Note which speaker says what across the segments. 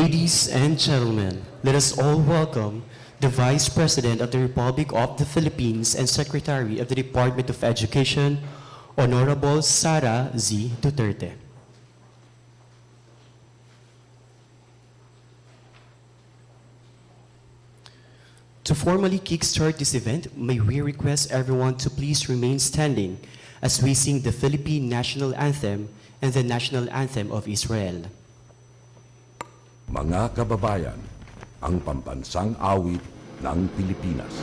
Speaker 1: Ladies and gentlemen, let us all welcome the Vice President of the Republic of the Philippines and Secretary of the Department of Education, Honorable Sara Z. Duterte. To formally kickstart this event, may we request everyone to please remain standing as we sing the Philippine National Anthem and the National Anthem of Israel.
Speaker 2: Mga kababayan, ang pambansang awit ng Pilipinas.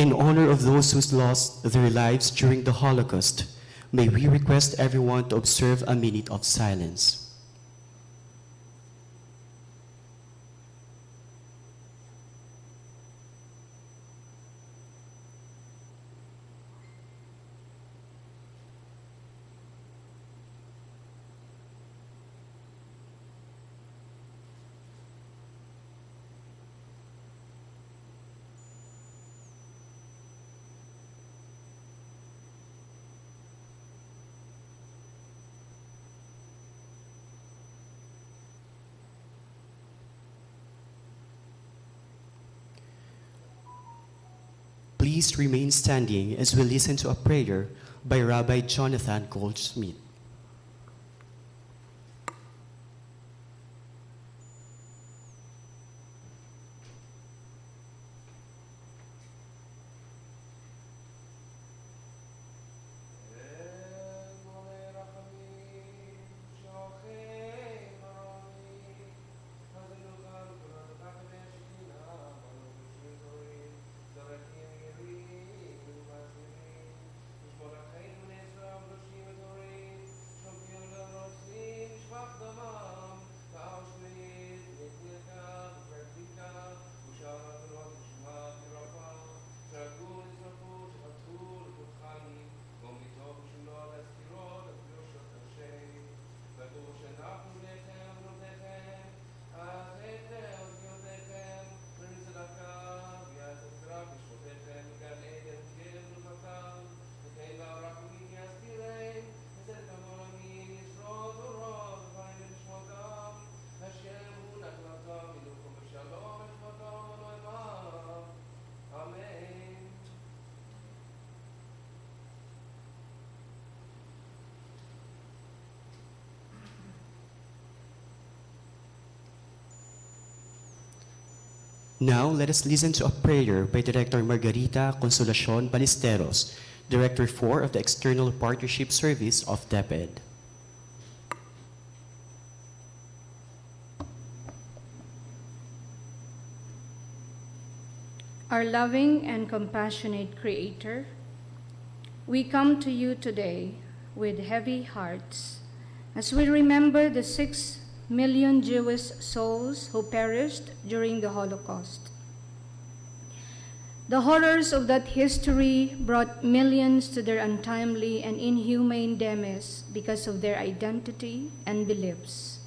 Speaker 1: In honor of those who lost their lives during the Holocaust, may we request everyone to observe a minute of silence. Please remain standing as we listen to a prayer by Rabbi Jonathan Goldsmith. Now, let us listen to a prayer by Director Margarita Consolacion Ballesteros, Director 4 of the External Partnership Service of DepEd.
Speaker 3: Our loving and compassionate Creator, we come to you today with heavy hearts as we remember the 6 million Jewish souls who perished during the Holocaust. The horrors of that history brought millions to their untimely and inhumane demise because of their identity and beliefs.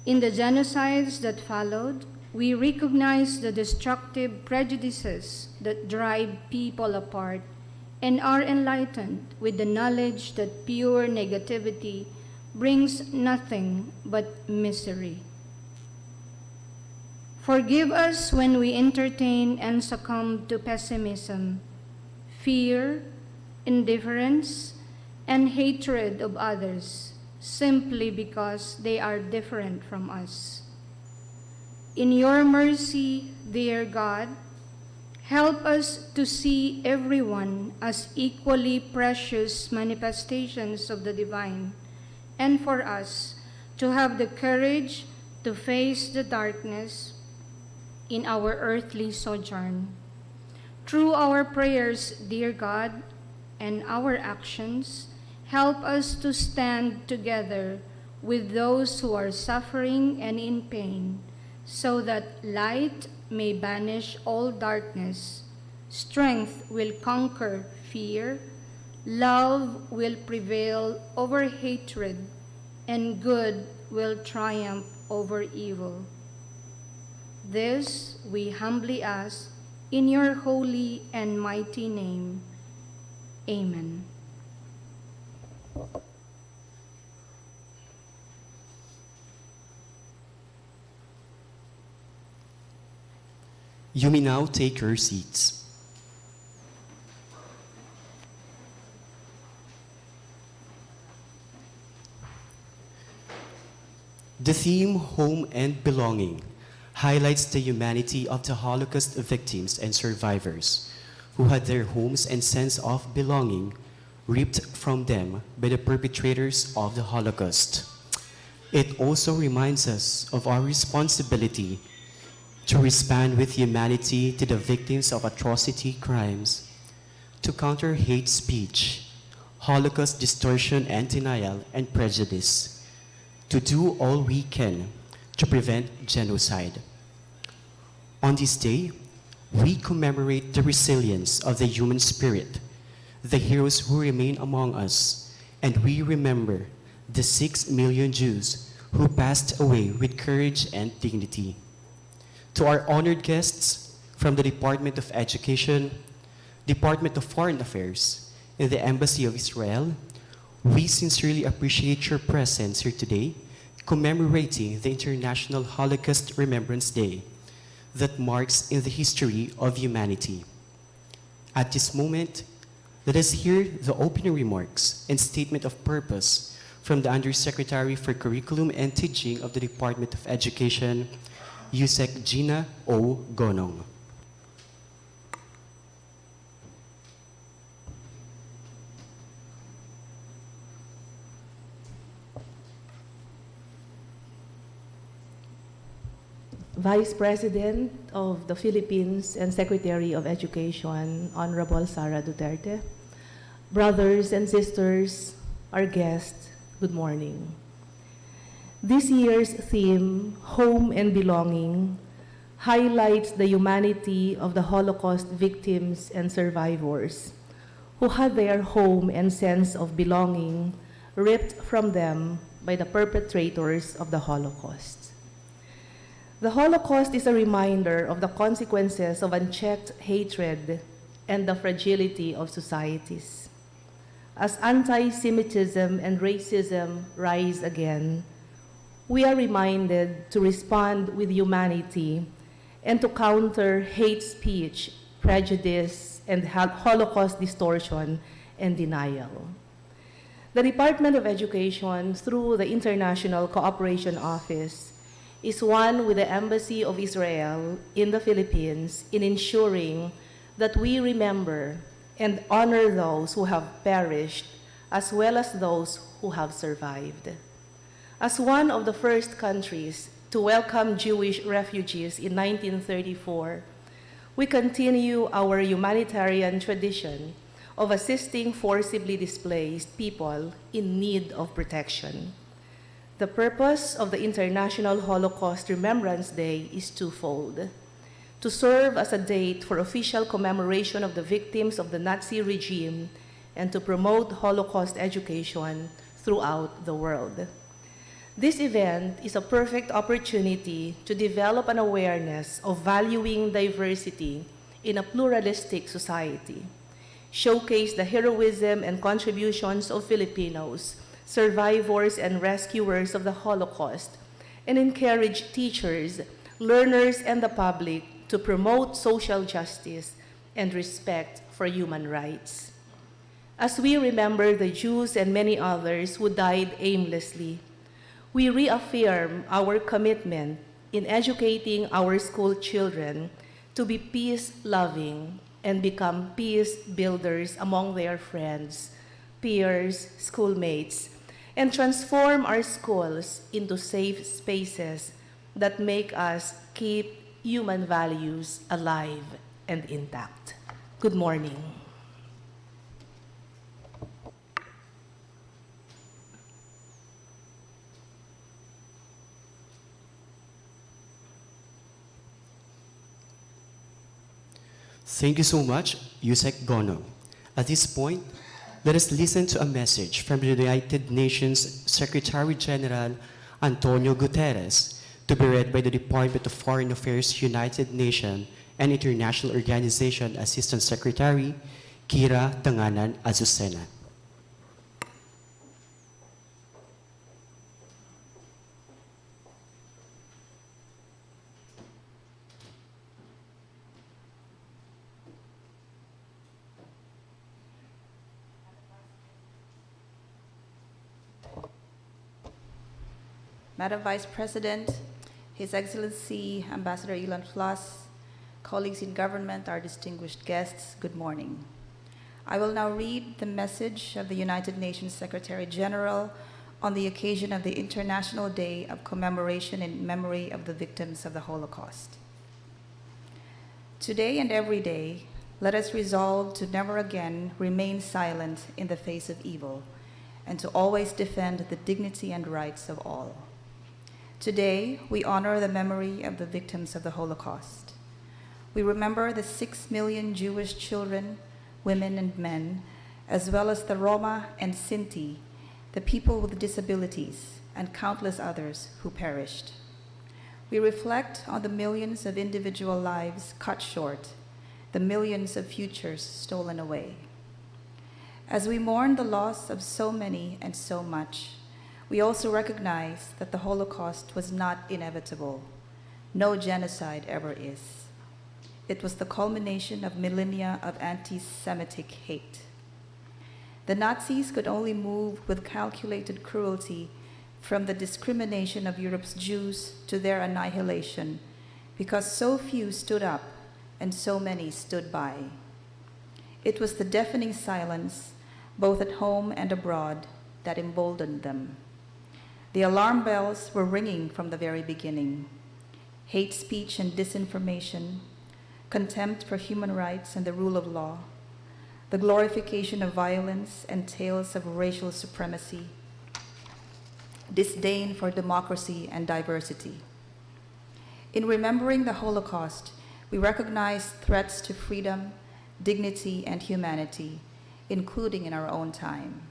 Speaker 3: In the genocides that followed, we recognize the destructive prejudices that drive people apart and are enlightened with the knowledge that pure negativity brings nothing but misery. Forgive us when we entertain and succumb to pessimism, fear, indifference, and hatred of others simply because they are different from us. In your mercy, dear God, help us to see everyone as equally precious manifestations of the divine, and for us to have the courage to face the darkness in our earthly sojourn. Through our prayers, dear God, and our actions, help us to stand together with those who are suffering and in pain, so that light may banish all darkness, strength will conquer fear, love will prevail over hatred, and good will triumph over evil. This we humbly ask in your holy and mighty name. Amen.
Speaker 1: You may now take your seats. The theme, Home and Belonging, highlights the humanity of the Holocaust victims and survivors who had their homes and sense of belonging ripped from them by the perpetrators of the Holocaust. It also reminds us of our responsibility to respond with humanity to the victims of atrocity crimes, to counter hate speech, Holocaust distortion and denial and prejudice, to do all we can to prevent genocide. On this day, we commemorate the resilience of the human spirit, the heroes who remain among us, and we remember the 6 million Jews who passed away with courage and dignity. To our honored guests from the Department of Education, Department of Foreign Affairs, and the Embassy of Israel, we sincerely appreciate your presence here today, commemorating the International Holocaust Remembrance Day that marks in the history of humanity. At this moment, let us hear the opening remarks and statement of purpose from the Undersecretary for Curriculum and Teaching of the Department of Education, Yusek Gina O. Gonong.
Speaker 4: Vice President of the Philippines and Secretary of Education, Honorable Sara Duterte, brothers and sisters, our guests, good morning. This year's theme, Home and Belonging, highlights the humanity of the Holocaust victims and survivors who had their home and sense of belonging ripped from them by the perpetrators of the Holocaust. The Holocaust is a reminder of the consequences of unchecked hatred and the fragility of societies. As anti-Semitism and racism rise again, we are reminded to respond with humanity and to counter hate speech, prejudice, and Holocaust distortion and denial. The Department of Education, through the International Cooperation Office, is one with the Embassy of Israel in the Philippines in ensuring that we remember and honor those who have perished as well as those who have survived. As one of the first countries to welcome Jewish refugees in 1934, we continue our humanitarian tradition of assisting forcibly displaced people in need of protection. The purpose of the International Holocaust Remembrance Day is twofold: to serve as a date for official commemoration of the victims of the Nazi regime and to promote Holocaust education throughout the world. This event is a perfect opportunity to develop an awareness of valuing diversity in a pluralistic society, showcase the heroism and contributions of Filipinos, survivors and rescuers of the Holocaust, and encourage teachers, learners, and the public to promote social justice and respect for human rights. As we remember the Jews and many others who died aimlessly, we reaffirm our commitment in educating our school children to be peace-loving and become peace builders among their friends, peers, schoolmates, and transform our schools into safe spaces that make us keep human values alive and intact. Good morning.
Speaker 1: Thank you so much, Yusek Gono. At this point, let us listen to a message from the United Nations Secretary General Antonio Guterres, to be read by the Department of Foreign Affairs, United Nations and International Organization Assistant Secretary Kira Tanganan Azucena.
Speaker 5: Madam Vice President, His Excellency Ambassador Ilan Flas, colleagues in government, our distinguished guests, good morning. I will now read the message of the United Nations Secretary General on the occasion of the International Day of Commemoration in memory of the victims of the Holocaust. Today and every day, let us resolve to never again remain silent in the face of evil and to always defend the dignity and rights of all. Today, we honor the memory of the victims of the Holocaust. We remember the 6 million Jewish children, women, and men, as well as the Roma and Sinti, the people with disabilities, and countless others who perished. We reflect on the millions of individual lives cut short, the millions of futures stolen away. As we mourn the loss of so many and so much, we also recognize that the Holocaust was not inevitable. No genocide ever is. It was the culmination of millennia of anti-Semitic hate. The Nazis could only move with calculated cruelty from the discrimination of Europe's Jews to their annihilation because so few stood up and so many stood by. It was the deafening silence, both at home and abroad, that emboldened them. The alarm bells were ringing from the very beginning. Hate speech and disinformation, contempt for human rights and the rule of law, the glorification of violence and tales of racial supremacy, disdain for democracy and diversity. In remembering the Holocaust, we recognize threats to freedom, dignity, and humanity, including in our own time.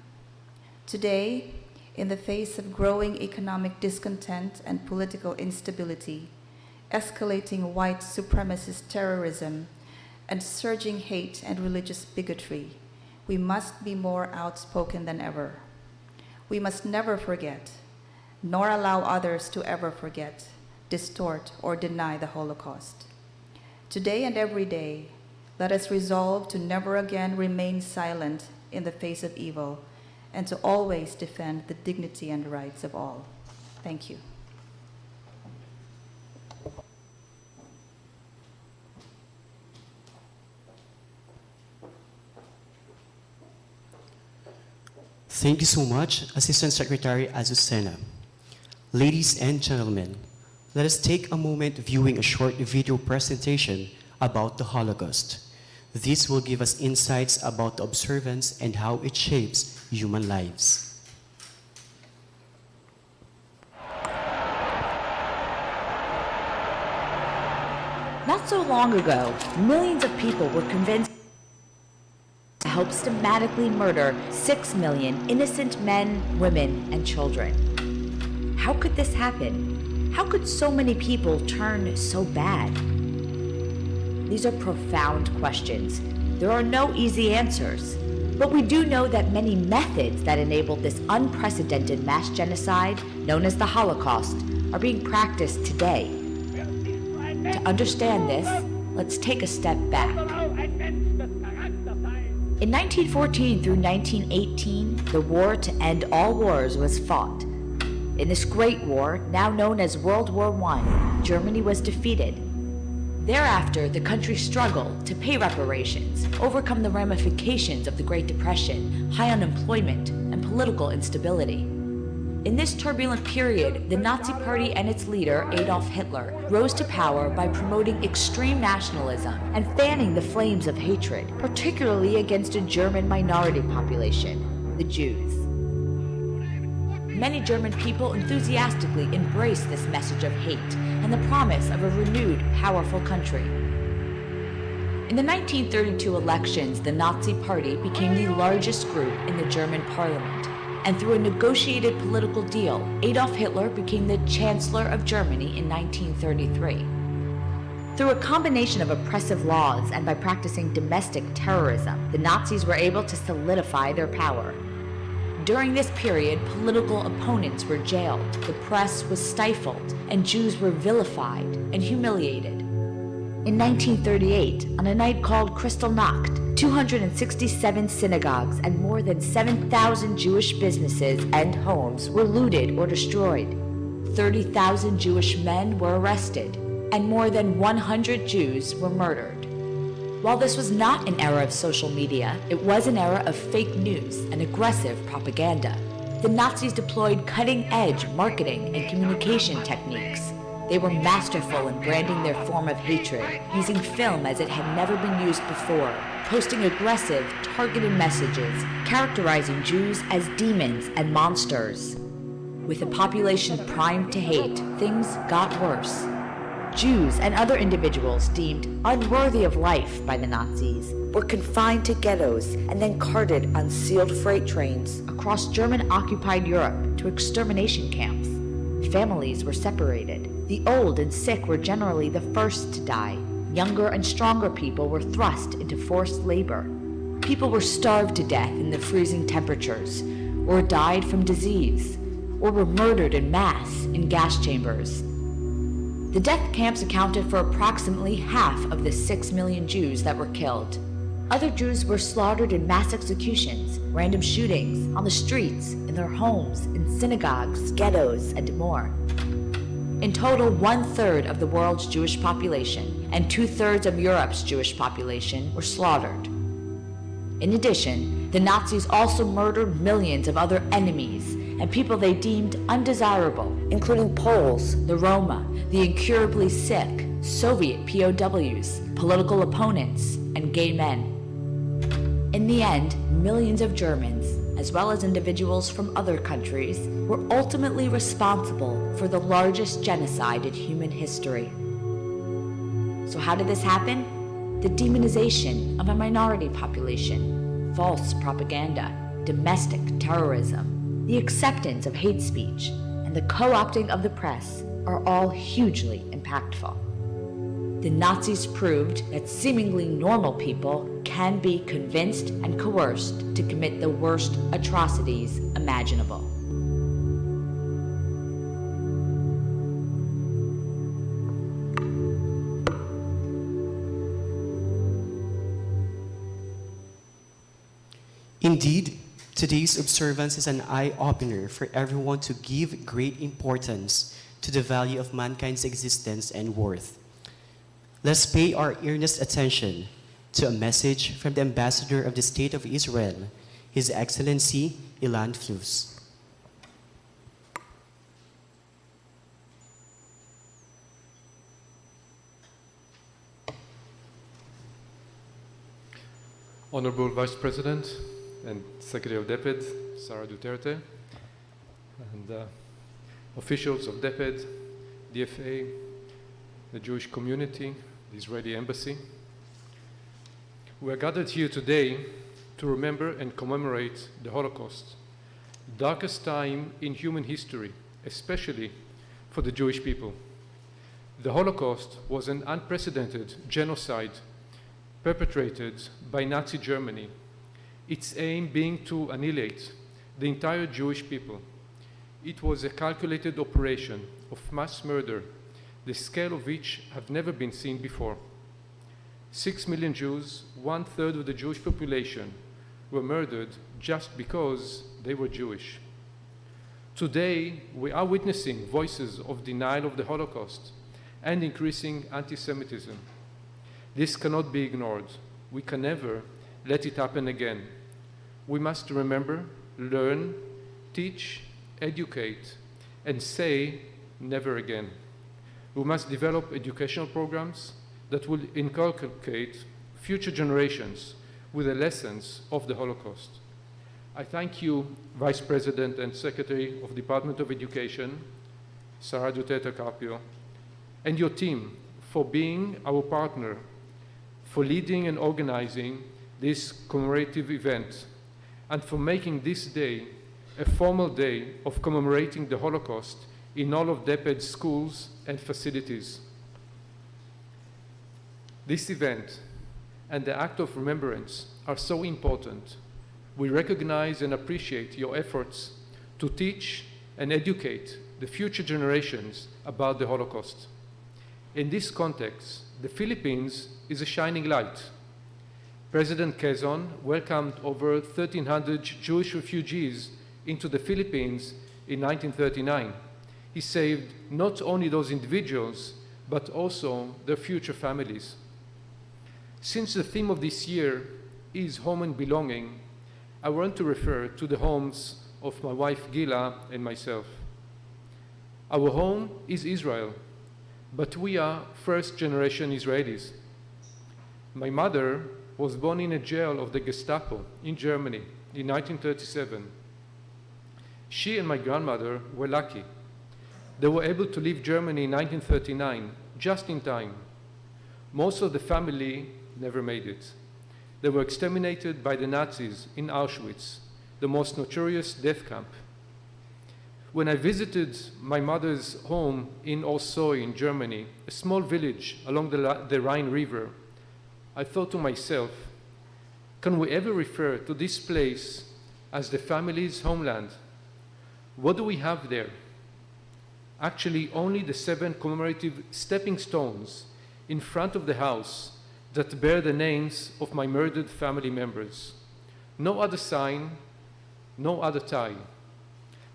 Speaker 5: Today, in the face of growing economic discontent and political instability, escalating white supremacist terrorism, and surging hate and religious bigotry, we must be more outspoken than ever. We must never forget, nor allow others to ever forget, distort, or deny the Holocaust. Today and every day, let us resolve to never again remain silent in the face of evil and to always defend the dignity and rights of all. Thank you.
Speaker 1: Thank you so much, Assistant Secretary Azucena. Ladies and gentlemen, let us take a moment viewing a short video presentation about the Holocaust. This will give us insights about the observance and how it shapes human lives.
Speaker 6: Not so long ago, millions of people were convinced to help systematically murder 6 million innocent men, women, and children. How could this happen? How could so many people turn so bad? These are profound questions. There are no easy answers. But we do know that many methods that enabled this unprecedented mass genocide, known as the Holocaust, are being practiced today. To understand this, let's take a step back. In 1914 through 1918, the war to end all wars was fought. In this Great War, now known as World War I, Germany was defeated. Thereafter, the country struggled to pay reparations, overcome the ramifications of the Great Depression, high unemployment, and political instability. In this turbulent period, the Nazi Party and its leader, Adolf Hitler, rose to power by promoting extreme nationalism and fanning the flames of hatred, particularly against a German minority population, the Jews. Many German people enthusiastically embraced this message of hate and the promise of a renewed, powerful country. In the 1932 elections, the Nazi Party became the largest group in the German parliament. And through a negotiated political deal, Adolf Hitler became the Chancellor of Germany in 1933. Through a combination of oppressive laws and by practicing domestic terrorism, the Nazis were able to solidify their power. During this period, political opponents were jailed, the press was stifled, and Jews were vilified and humiliated. In 1938, on a night called Kristallnacht, 267 synagogues and more than 7,000 Jewish businesses and homes were looted or destroyed. 30,000 Jewish men were arrested, and more than 100 Jews were murdered. While this was not an era of social media, it was an era of fake news and aggressive propaganda. The Nazis deployed cutting-edge marketing and communication techniques. They were masterful in branding their form of hatred, using film as it had never been used before, posting aggressive, targeted messages, characterizing Jews as demons and monsters. With a population primed to hate, things got worse. Jews and other individuals deemed unworthy of life by the Nazis were confined to ghettos and then carted on sealed freight trains across German-occupied Europe to extermination camps. Families were separated. The old and sick were generally the first to die. Younger and stronger people were thrust into forced labor. People were starved to death in the freezing temperatures, or died from disease, or were murdered in mass in gas chambers. The death camps accounted for approximately half of the 6 million Jews that were killed. Other Jews were slaughtered in mass executions, random shootings, on the streets, in their homes, in synagogues, ghettos, and more. In total, 1/3 of the world's Jewish population and 2/3 of Europe's Jewish population were slaughtered. In addition, the Nazis also murdered millions of other enemies and people they deemed undesirable, including Poles, the Roma, the incurably sick, Soviet POWs, political opponents, and gay men. In the end, millions of Germans, as well as individuals from other countries, were ultimately responsible for the largest genocide in human history. So how did this happen? The demonization of a minority population, false propaganda, domestic terrorism, the acceptance of hate speech, and the co-opting of the press are all hugely impactful. The Nazis proved that seemingly normal people can be convinced and coerced to commit the worst atrocities imaginable.
Speaker 1: Indeed, today's observance is an eye-opener for everyone to give great importance to the value of mankind's existence and worth. Let's pay our earnest attention to a message from the Ambassador of the State of Israel, His Excellency Ilan Flus.
Speaker 7: Honorable Vice President and Secretary of DEPED, Sara Duterte, and officials of DEPED, DFA, the Jewish community, the Israeli Embassy. We are gathered here today to remember and commemorate the Holocaust, the darkest time in human history, especially for the Jewish people. The Holocaust was an unprecedented genocide perpetrated by Nazi Germany, its aim being to annihilate the entire Jewish people. It was a calculated operation of mass murder, the scale of which have never been seen before. 6 million Jews, 1/3 of the Jewish population, were murdered just because they were Jewish. Today, we are witnessing voices of denial of the Holocaust and increasing anti-Semitism. This cannot be ignored. We can never let it happen again. We must remember, learn, teach, educate, and say never again. We must develop educational programs that will inculcate future generations with the lessons of the Holocaust. I thank you, Vice President and Secretary of the Department of Education, Sara Duterte Carpio, and your team for being our partner, for leading and organizing this commemorative event, and for making this day a formal day of commemorating the Holocaust in all of DEPED's schools and facilities. This event and the act of remembrance are so important. We recognize and appreciate your efforts to teach and educate the future generations about the Holocaust. In this context, the Philippines is a shining light. President Quezon welcomed over 1,300 Jewish refugees into the Philippines in 1939. He saved not only those individuals, but also their future families. Since the theme of this year is home and belonging, I want to refer to the homes of my wife Gila and myself. Our home is Israel, but we are first-generation Israelis. My mother was born in a jail of the Gestapo in Germany in 1937. She and my grandmother were lucky. They were able to leave Germany in 1939, just in time. Most of the family never made it. They were exterminated by the Nazis in Auschwitz, the most notorious death camp. When I visited my mother's home in Orsoy in Germany, a small village along the Rhine River, I thought to myself, can we ever refer to this place as the family's homeland? What do we have there? Actually, only the 7 commemorative stepping stones in front of the house that bear the names of my murdered family members. No other sign, no other tie.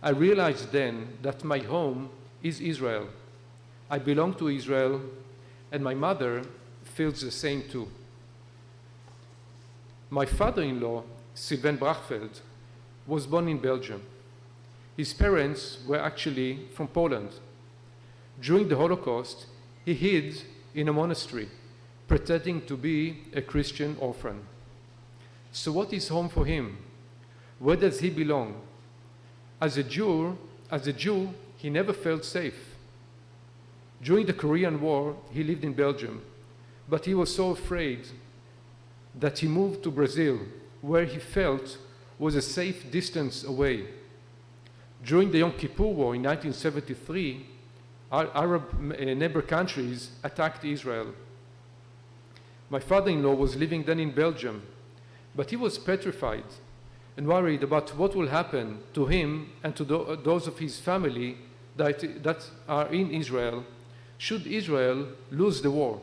Speaker 7: I realized then that my home is Israel. I belong to Israel, and my mother feels the same too. My father-in-law, Sylvain Brachfeld, was born in Belgium. His parents were actually from Poland. During the Holocaust, he hid in a monastery, pretending to be a Christian orphan. So what is home for him? Where does he belong? As a Jew, he never felt safe. During the Korean War, he lived in Belgium, but he was so afraid that he moved to Brazil, where he felt was a safe distance away. During the Yom Kippur War in 1973, Arab neighbor countries attacked Israel. My father-in-law was living then in Belgium, but he was petrified and worried about what will happen to him and to those of his family that are in Israel, should Israel lose the war.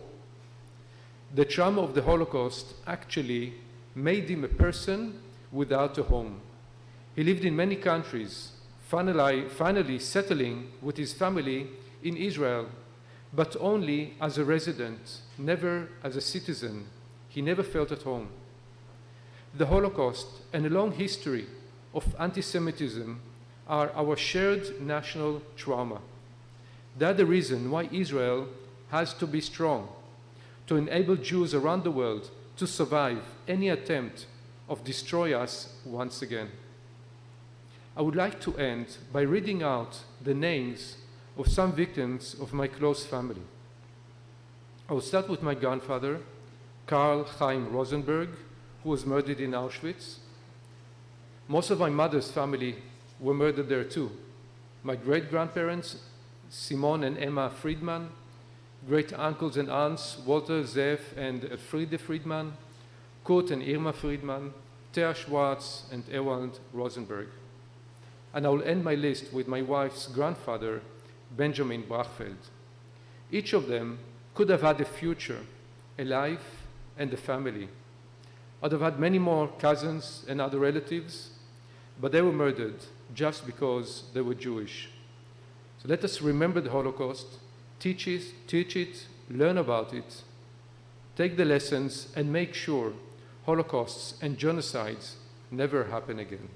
Speaker 7: The trauma of the Holocaust actually made him a person without a home. He lived in many countries, finally settling with his family in Israel, but only as a resident, never as a citizen. He never felt at home. The Holocaust and a long history of anti-Semitism are our shared national trauma. They are the reason why Israel has to be strong, to enable Jews around the world to survive any attempt of destroy us once again. I would like to end by reading out the names of some victims of my close family. I will start with my grandfather, Karl Chaim Rosenberg, who was murdered in Auschwitz. Most of my mother's family were murdered there too. My great-grandparents, Simon and Emma Friedman, great-uncles and aunts, Walter, Zev, and Friede Friedman, Kurt and Irma Friedman, Thea Schwartz, and Ewald Rosenberg. And I will end my list with my wife's grandfather, Benjamin Brachfeld. Each of them could have had a future, a life, and a family. I'd have had many more cousins and other relatives, but they were murdered just because they were Jewish. So let us remember the Holocaust, teach it, learn about it, take the lessons, and make sure Holocausts and genocides never happen again.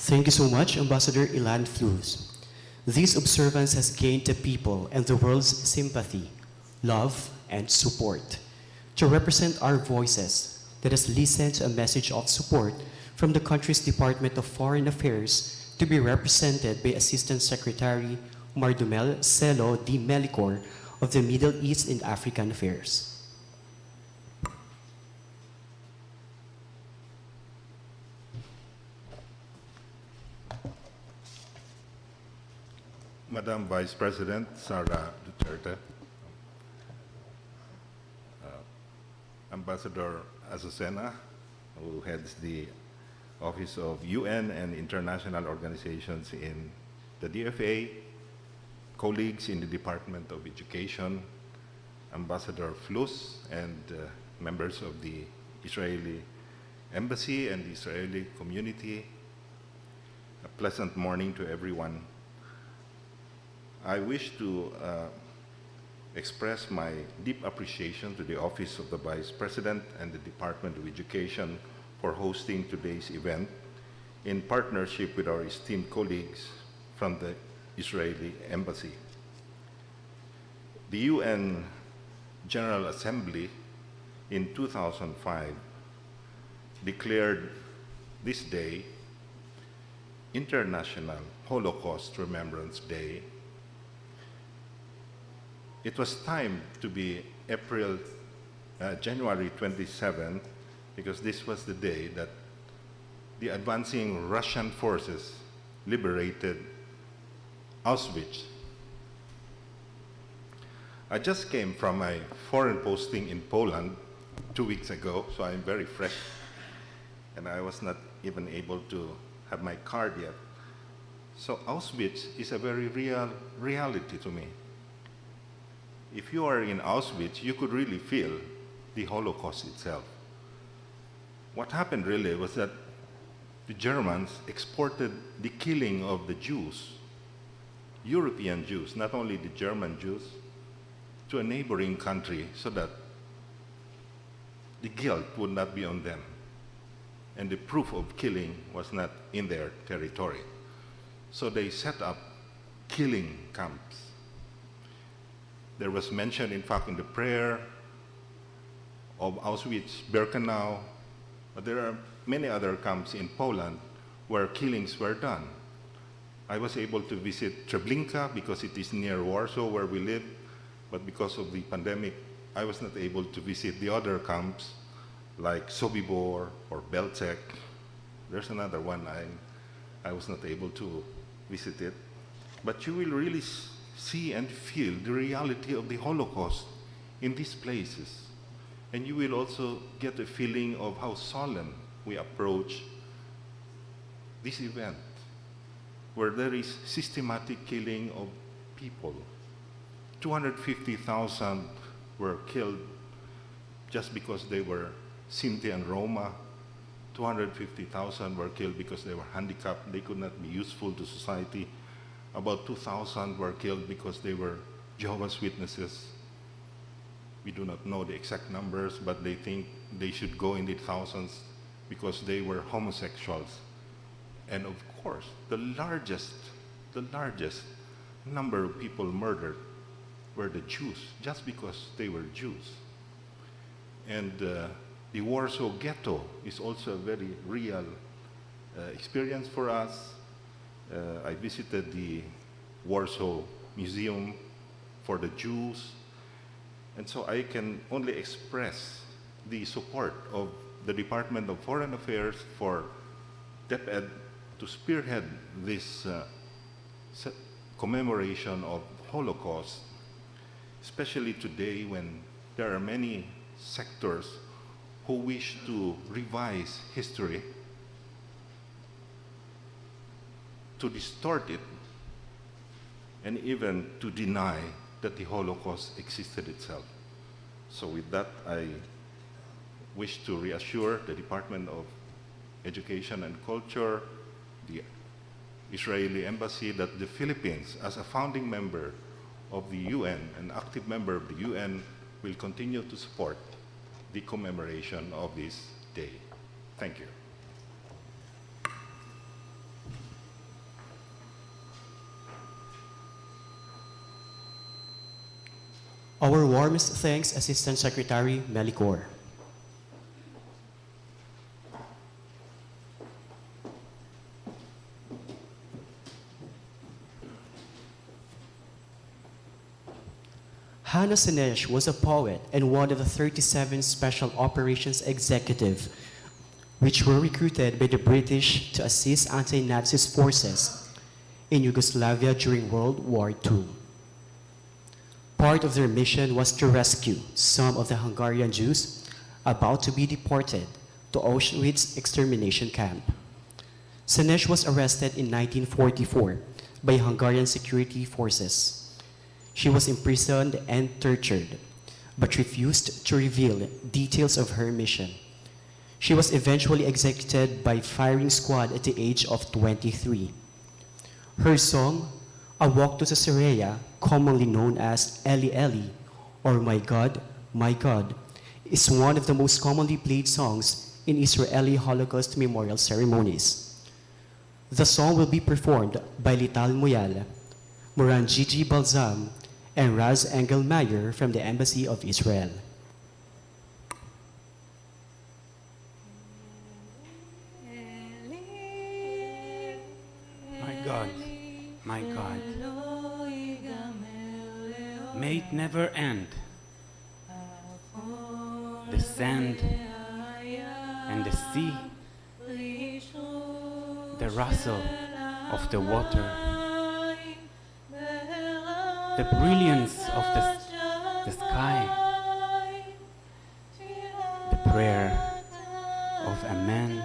Speaker 1: Thank you so much, Ambassador Ilan Flus. This observance has gained the people and the world's sympathy, love, and support. To represent our voices, let us listen to a message of support from the country's Department of Foreign Affairs to be represented by Assistant Secretary Mardumel Celo D. Melicor of the Middle East and African Affairs.
Speaker 8: Madam Vice President Sara Duterte, Ambassador Azucena, who heads the Office of UN and International Organizations in the DFA, colleagues in the Department of Education, Ambassador Flus, and members of the Israeli Embassy and the Israeli community. A pleasant morning to everyone. I wish to express my deep appreciation to the Office of the Vice President and the Department of Education for hosting today's event in partnership with our esteemed colleagues from the Israeli Embassy. The UN General Assembly in 2005 declared this day International Holocaust Remembrance Day. It was timed to be January 27, because this was the day that the advancing Russian forces liberated Auschwitz. I just came from a foreign posting in Poland 2 weeks ago, so I'm very fresh, and I was not even able to have my card yet. So Auschwitz is a very real reality to me. If you are in Auschwitz, you could really feel the Holocaust itself. What happened really was that the Germans exported the killing of the Jews, European Jews, not only the German Jews, to a neighboring country so that the guilt would not be on them and the proof of killing was not in their territory. So they set up killing camps. There was mention, in fact, in the prayer of Auschwitz-Birkenau, but there are many other camps in Poland where killings were done. I was able to visit Treblinka because it is near Warsaw where we live, but because of the pandemic, I was not able to visit the other camps like Sobibor or Belzec. There's another one I was not able to visit it. But you will really see and feel the reality of the Holocaust in these places. And you will also get a feeling of how solemn we approach this event, where there is systematic killing of people. 250,000 were killed just because they were Sinti and Roma. 250,000 were killed because they were handicapped. They could not be useful to society. about 2,000 were killed because they were Jehovah's Witnesses. We do not know the exact numbers, but they think they should go in the thousands because they were homosexuals. And of course, the largest number of people murdered were the Jews, just because they were Jews. And the Warsaw Ghetto is also a very real experience for us. I visited the Warsaw Museum for the Jews, and so I can only express the support of the Department of Foreign Affairs for DepEd to spearhead this commemoration of Holocaust, especially today when there are many sectors who wish to revise history, to distort it, and even to deny that the Holocaust existed itself. So with that, I wish to reassure the Department of Education and Culture, the Israeli Embassy, that the Philippines, as a founding member of the UN, an active member of the UN, will continue to support the commemoration of this day. Thank you.
Speaker 1: Our warmest thanks, Assistant Secretary Melicor. Hannah Sinesh was a poet and one of the 37 Special Operations Executive, which were recruited by the British to assist anti-Nazi forces in Yugoslavia during World War II. Part of their mission was to rescue some of the Hungarian Jews about to be deported to Auschwitz extermination camp. Sinesh was arrested in 1944 by Hungarian security forces. She was imprisoned and tortured, but refused to reveal details of her mission. She was eventually executed by firing squad at the age of 23. Her song, A Walk to Caesarea, commonly known as Eli Eli, or My God, is one of the most commonly played songs in Israeli Holocaust memorial ceremonies. The song will be performed by Lital Moyal, Moran Gigi Balzam, and Raz Engelmeyer from the Embassy of Israel.
Speaker 9: My God, may it never end. The sand and the sea, the rustle of the water, the brilliance of the sky, the prayer of a man,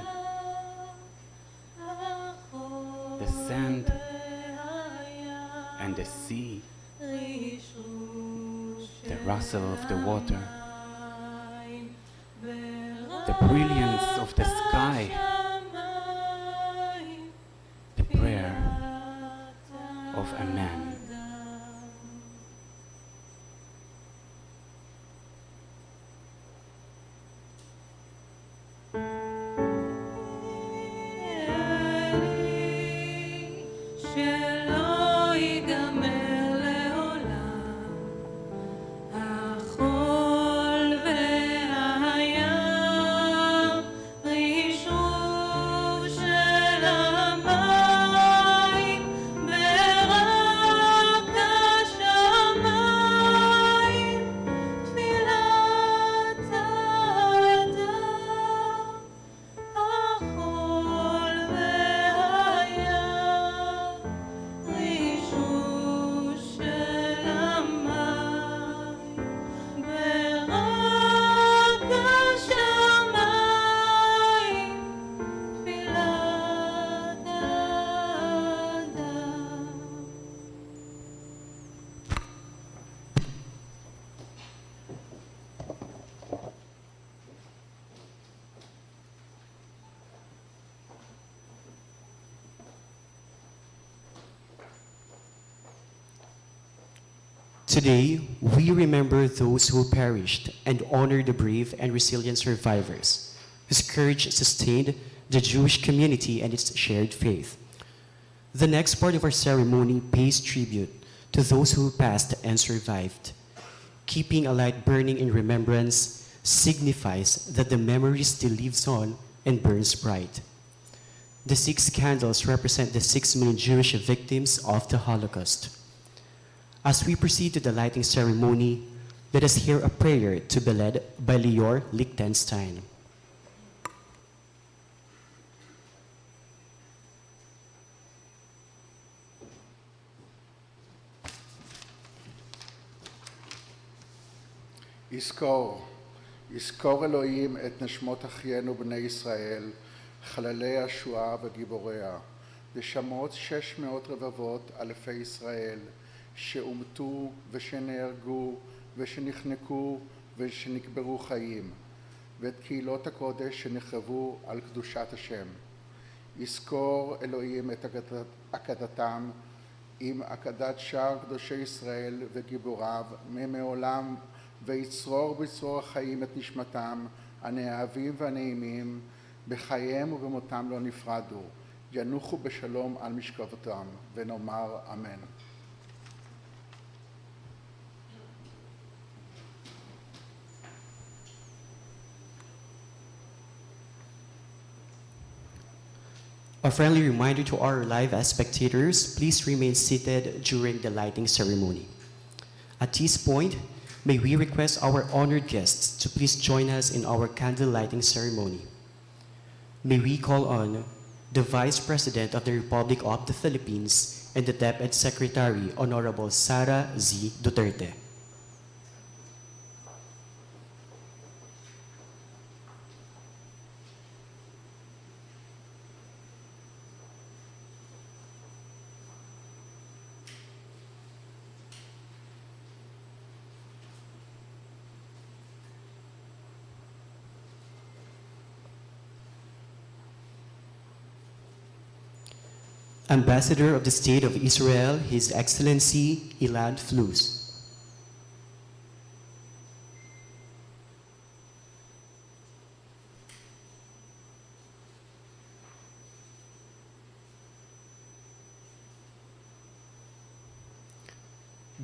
Speaker 9: the sand and the sea, the rustle of the water, the brilliance of the sky, the prayer of a man.
Speaker 1: Today, we remember those who perished and honor the brave and resilient survivors whose courage sustained the Jewish community and its shared faith. The next part of our ceremony pays tribute to those who passed and survived. Keeping a light burning in remembrance signifies that the memory still lives on and burns bright. The 6 candles represent the 6 million Jewish victims of the Holocaust. As we proceed to the lighting ceremony, let us hear a prayer to be led by Lior Lichtenstein.
Speaker 10: יזכור אלוהים את נשמות אחינו בני ישראל, חללי השואה וגיבוריה, נשמות 600 רבבות אלפי ישראל, שאומתו ושנהרגו ושנחנקו ושנקברו חיים, ואת קהילות הקודש שנחרבו על קדושת השם. יזכור אלוהים את עקדתם עם עקדת שאר קדושי ישראל וגיבוריו ממעולם, ויצרור בצרור החיים את נשמתם, הנאהבים והנעימים, בחייהם ובמותם לא נפרדו, ינוחו בשלום על משכבותם, ונאמר אמן.
Speaker 1: A friendly reminder to our live spectators, please remain seated during the lighting ceremony. At this point, may we request our honored guests to please join us in our candle lighting ceremony. May we call on the Vice President of the Republic of the Philippines and the DepEd Secretary, Honorable Sara Z. Duterte. Ambassador of the State of Israel, His Excellency Elad Flus.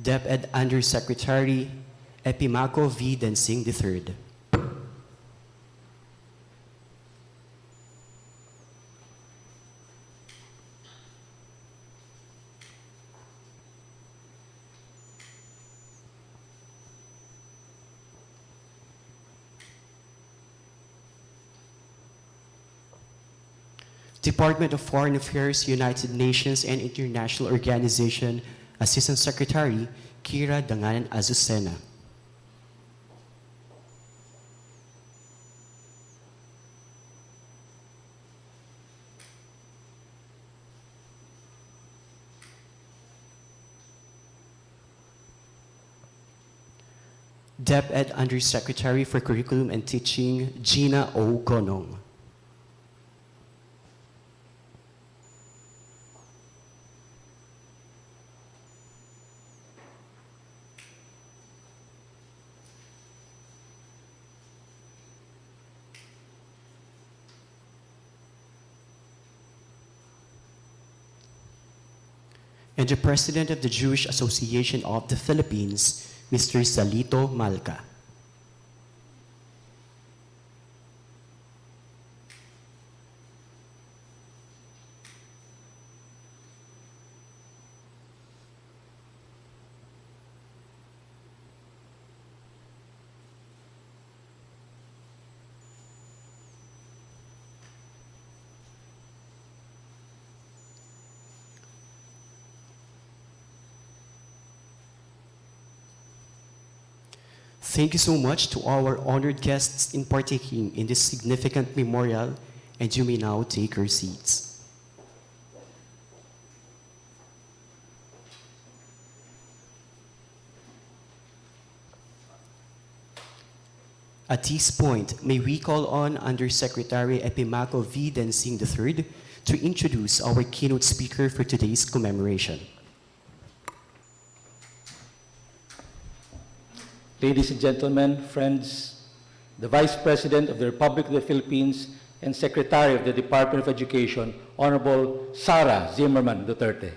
Speaker 1: DepEd Undersecretary Epimaco V. Densing III. Department of Foreign Affairs, United Nations and International Organization, Assistant Secretary Kira Danganan Azucena. DepEd Undersecretary for Curriculum and Teaching, Gina O. Gonong. And the President of the Jewish Association of the Philippines, Mr. Salito Malca. Thank you so much to our honored guests in partaking in this significant memorial, and you may now take your seats. At this point, may we call on Undersecretary Epimaco V. Densing III to introduce our keynote speaker for today's commemoration.
Speaker 11: ladies and gentlemen, friends, the Vice President of the Republic of the Philippines and Secretary of the Department of Education, Honorable Sara Zimmerman Duterte.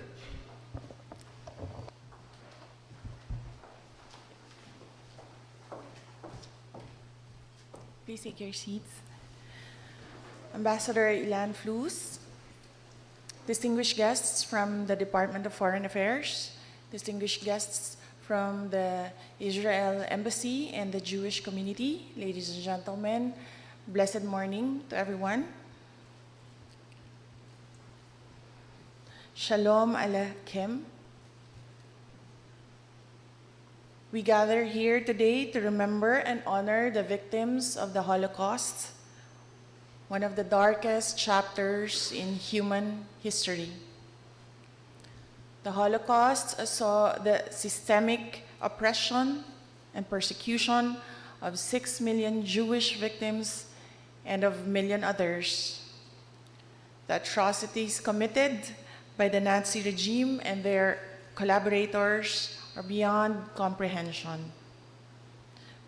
Speaker 12: Please take your seats. Ambassador Ilan Flus, distinguished guests from the Department of Foreign Affairs, distinguished guests from the Israel Embassy and the Jewish community, ladies and gentlemen, blessed morning to everyone. Shalom Aleichem. We gather here today to remember and honor the victims of the Holocaust, one of the darkest chapters in human history. The Holocaust saw the systemic oppression and persecution of 6 million Jewish victims and of a million others. The atrocities committed by the Nazi regime and their collaborators are beyond comprehension.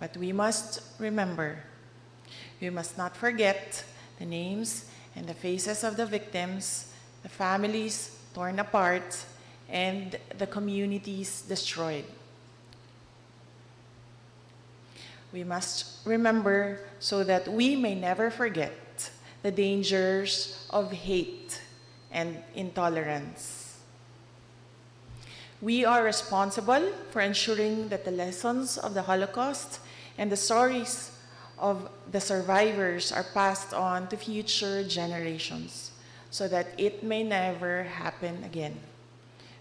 Speaker 12: But we must remember, we must not forget the names and the faces of the victims, the families torn apart, and the communities destroyed. We must remember so that we may never forget the dangers of hate and intolerance. We are responsible for ensuring that the lessons of the Holocaust and the stories of the survivors are passed on to future generations so that it may never happen again.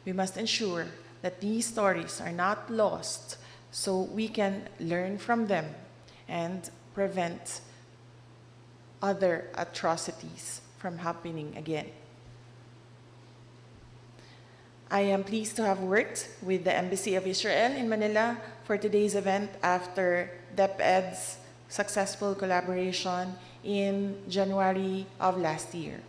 Speaker 12: We must ensure that these stories are not lost so we can learn from them and prevent other atrocities from happening again. I am pleased to have worked with the Embassy of Israel in Manila for today's event after DepEd's successful collaboration in January of last year.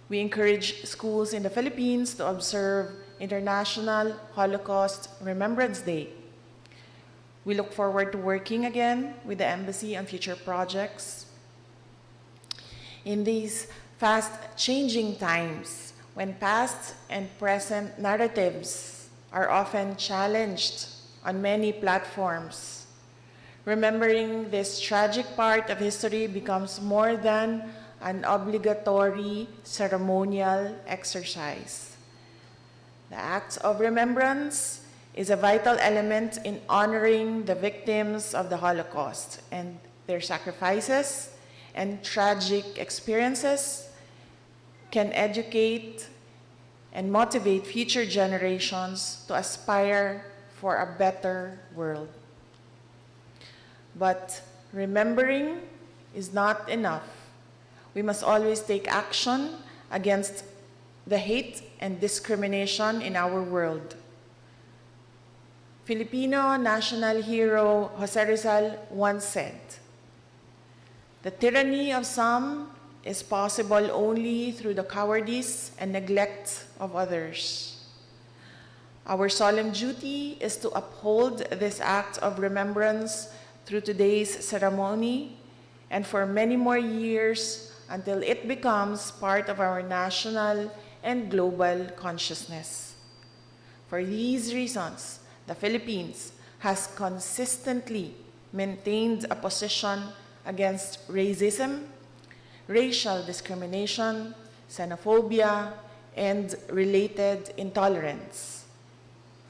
Speaker 12: We encourage schools in the Philippines to observe International Holocaust Remembrance Day. We look forward to working again with the Embassy on future projects. In these fast-changing times, when past and present narratives are often challenged on many platforms, remembering this tragic part of history becomes more than an obligatory ceremonial exercise. The act of remembrance is a vital element in honoring the victims of the Holocaust and their sacrifices and tragic experiences can educate and motivate future generations to aspire for a better world. But remembering is not enough. We must always take action against the hate and discrimination in our world. Filipino national hero Jose Rizal once said, "The tyranny of some is possible only through the cowardice and neglect of others." Our solemn duty is to uphold this act of remembrance through today's ceremony and for many more years until it becomes part of our national and global consciousness. For these reasons, the Philippines has consistently maintained a position against racism, racial discrimination, xenophobia, and related intolerance.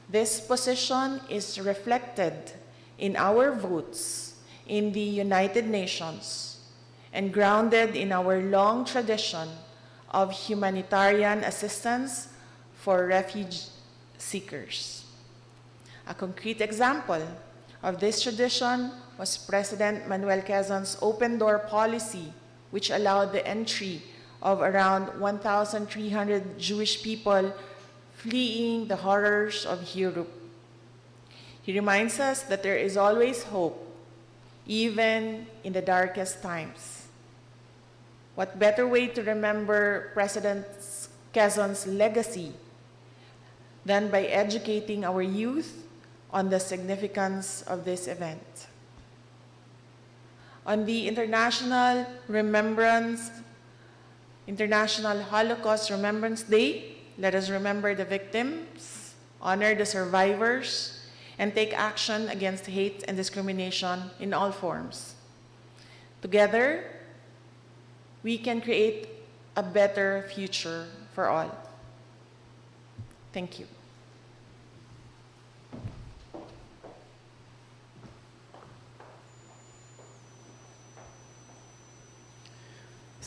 Speaker 12: This position is reflected in our votes in the United Nations and grounded in our long tradition of humanitarian assistance for refugee seekers. A concrete example of this tradition was President Manuel Quezon's open door policy, which allowed the entry of around 1,300 Jewish people fleeing the horrors of Europe. He reminds us that there is always hope, even in the darkest times. What better way to remember President Quezon's legacy than by educating our youth on the significance of this event. On the International Holocaust Remembrance Day, let us remember the victims, honor the survivors, and take action against hate and discrimination in all forms. Together, we can create a better future for all. Thank you.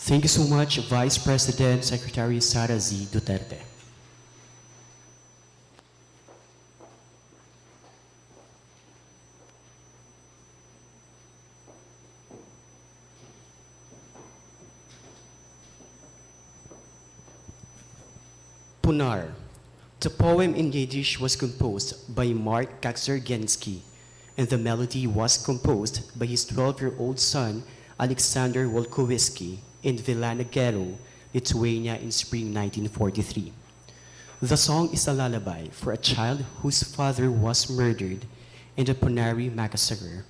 Speaker 1: Thank you so much, Vice President Secretary Sara Z. Duterte. Punar. The poem in Yiddish was composed by Mark Kaczergienski, and the melody was composed by his 12-year-old son, Alexander Wolkowski, in Vilanagero, Lithuania in spring 1943. The song is a lullaby for a child whose father was murdered in the Punari massacre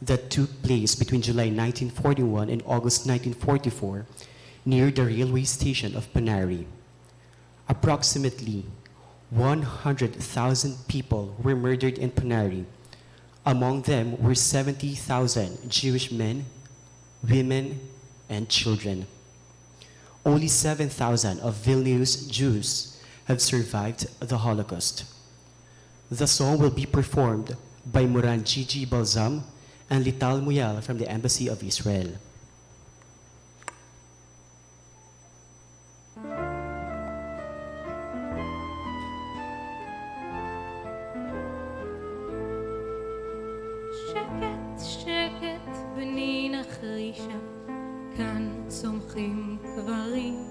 Speaker 1: that took place between July 1941 and August 1944 near the railway station of Punari. Approximately 100,000 people were murdered in Punari. Among them were 70,000 Jewish men, women, and children. Only 7,000 of Vilnius Jews have survived the Holocaust. The song will be performed by Moran Gigi Balzam and Lital Muyal from the Embassy of Israel.
Speaker 13: שקט, שקט, בני נחרישה, כאן צומחים קברים.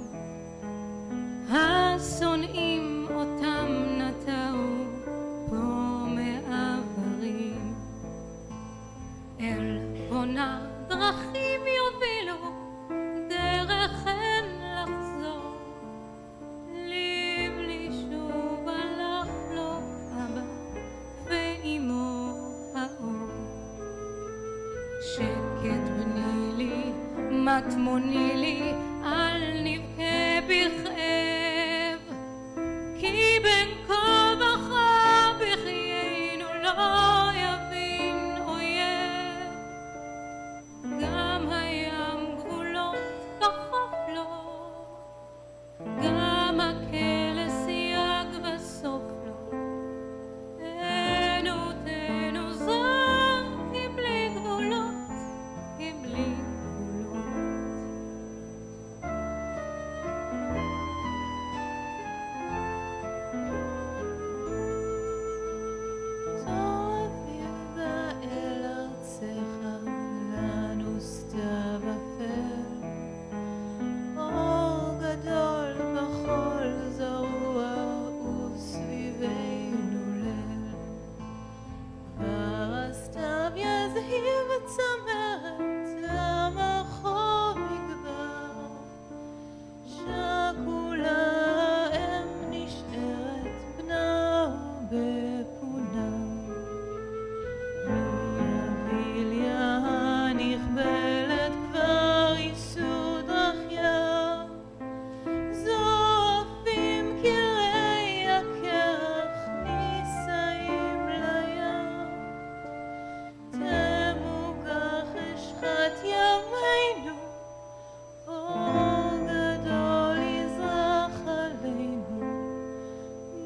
Speaker 13: השונאים אותם נטעו פה מעברים. אל פונה דרכים יובילו, דרכן לחזור. לבלי שוב הלך לו אבא ואימו האור. שקט בני לי, מטמוני לי, אל נבכה בכאב, כי בין כה וכה בחיינו לא יבין אויב. גם הים גבולות בחוף לו, גם הכלא סייג בסוף לו. תנו תנו זר, כי בלי גבולות, כי בלי גבולות. טוב ידע אל ארצך, לנו סתיו אפל. אור גדול בחול זרוע וסביבנו ליל. כבר הסתיו יזהיר וצמרת, המרחוב יגבר. שקולה האם נשארת, בנה בפונה. מיליה הנכבלת כבר ייסעו דרכיה. זועפים קרעי הקרח נישאים לים. תמוגר חשכת ימינו, אור גדול יזרח עלינו.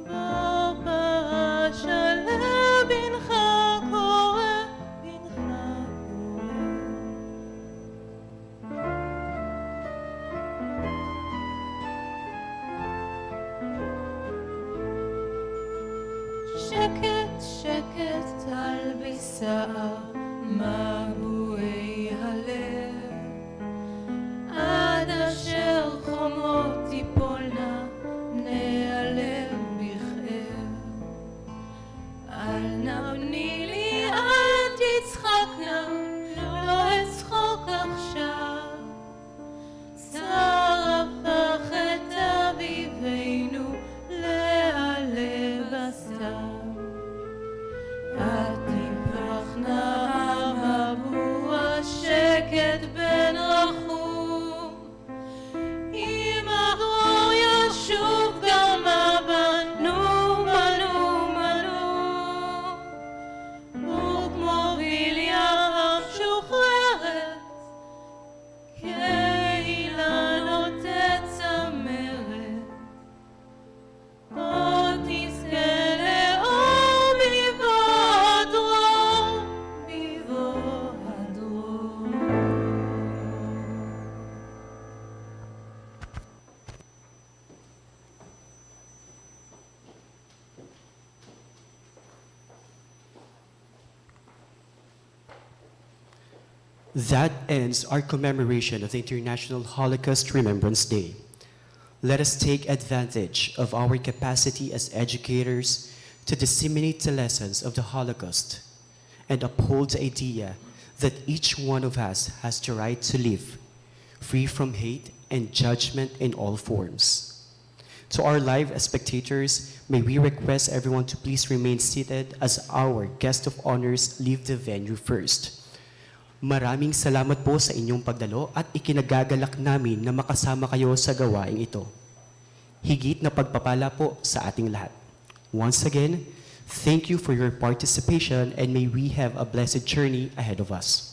Speaker 13: בור פרש עלה בנך קורא, בנך קורא. שקט, שקט, טל בסער, מבועי הלב. עד אשר חומות תיפולנה, נעלם בכאב. אל נא בני לי, אל תצחק נא, לא אצחוק עכשיו. שר הפך את אביבנו, להעלב הסתיו. את תפרח נעם הבוע שקט בן רחום אם הדרור ישוב גמה בנו בנו בנו וכמו בליה משוחררת כאילנות צמרת עוד תזכה לאור מבוא הדרור מבוא הדרור.
Speaker 1: That ends our commemoration of the International Holocaust Remembrance Day. Let us take advantage of our capacity as educators to disseminate the lessons of the Holocaust and uphold the idea that each one of us has the right to live free from hate and judgment in all forms. To our live spectators, may we request everyone to please remain seated as our guest of honors leave the venue first. Maraming salamat po sa inyong pagdalo at ikinagagalak namin na makasama kayo sa gawaing ito. Higit na pagpapala po sa ating lahat. Once again, thank you for your participation and may we have a blessed journey ahead of us.